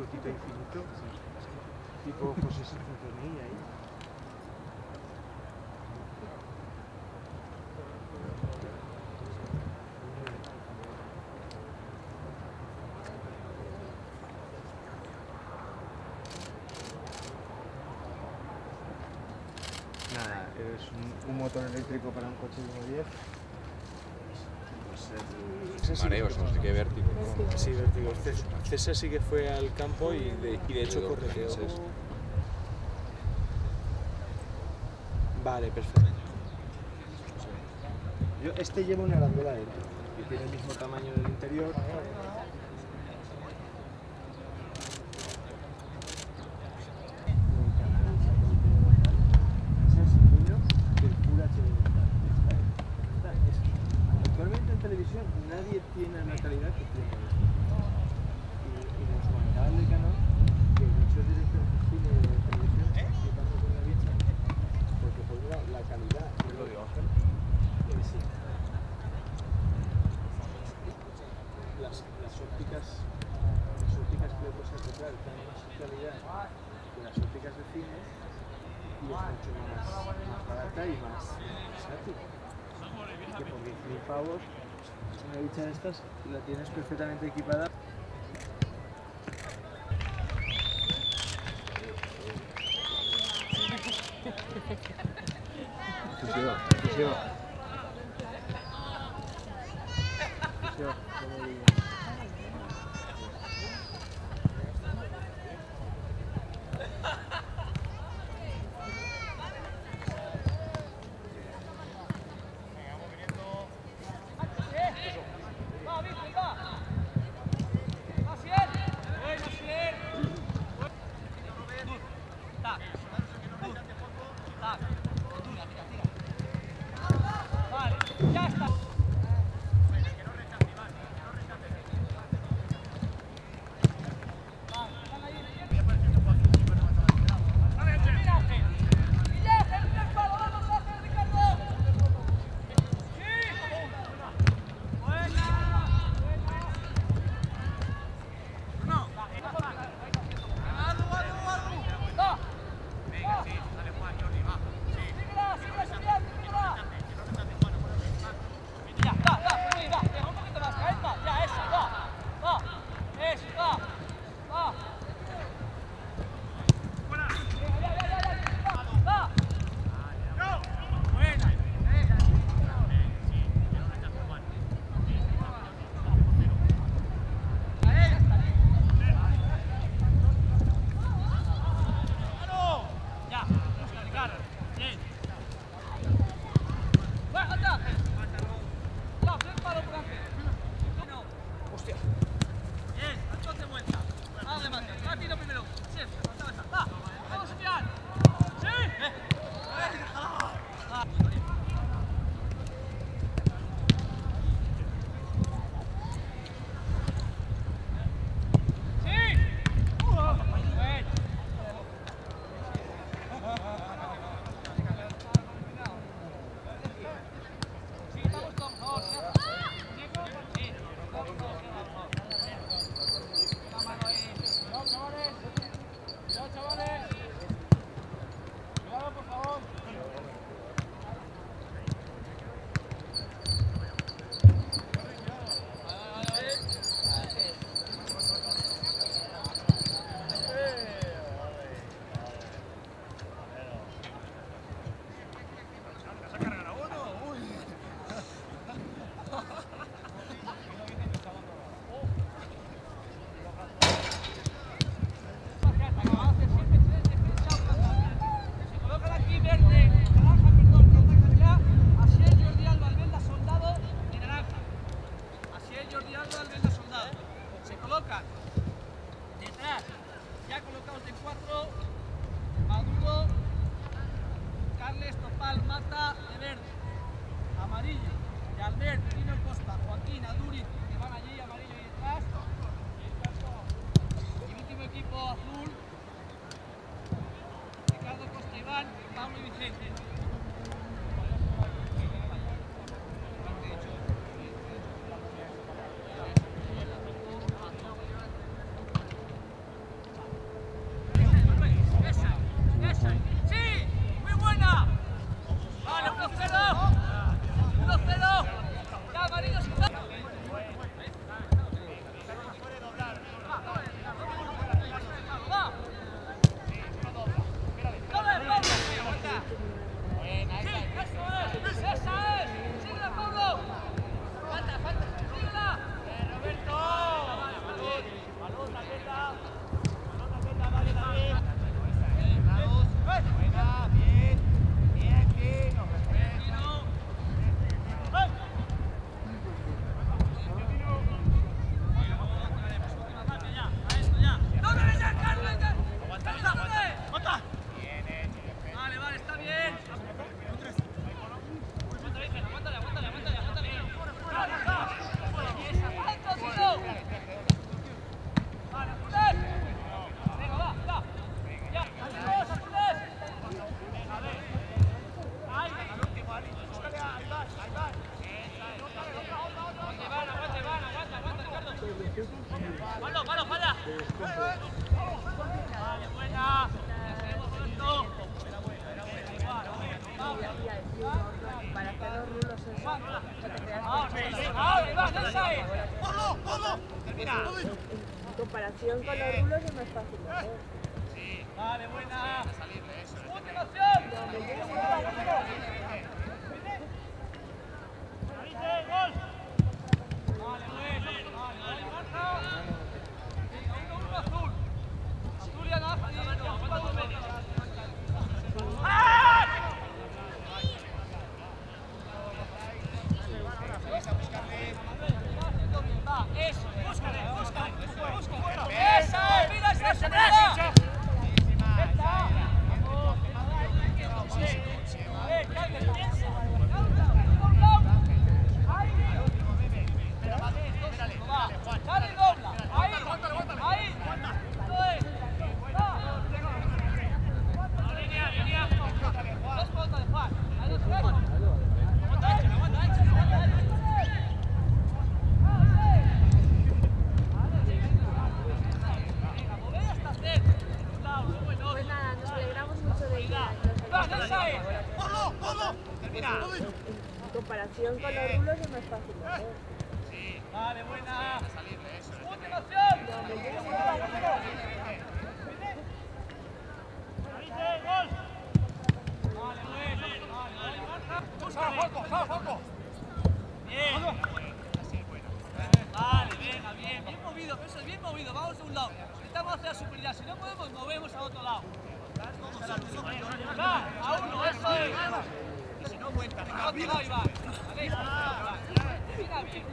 poquito infinito, tipo José Sinfonía ahí. Nada, es un motor eléctrico para un coche de 10. Mareos, no sé qué, vértigo. Sí, vértigo. César sí que fue al campo y de hecho correteó. Vale, perfecto. Este lleva una arandela dentro, que tiene el mismo tamaño del interior. Actualmente en televisión nadie tiene la calidad que tiene y nos mandaba el canal que muchos directores de cine y de televisión están flipando con la bicha porque por un lado la calidad de lo de Ángel sí. Las ópticas que le puedes encontrar tienen más calidad que las ópticas de cine y es mucho más barata y más versátil. Que por 10.000 pavos una bicha de estas la tienes perfectamente equipada. Para hacer los rulos eso, no te creas que en comparación con los rulos es más fácil de hacer. Vale, buena. En comparación con los rulos es más fácil de hacer. Vale, buena. Bien. Vale, venga, bien movido, eso es bien movido, vamos de un lado. Necesitamos hacer la superioridad, si no podemos, movemos a otro lado. Va, a uno, eso es. Y si no cuenta, venga, a otro lado, Iván. Vale, mira bien.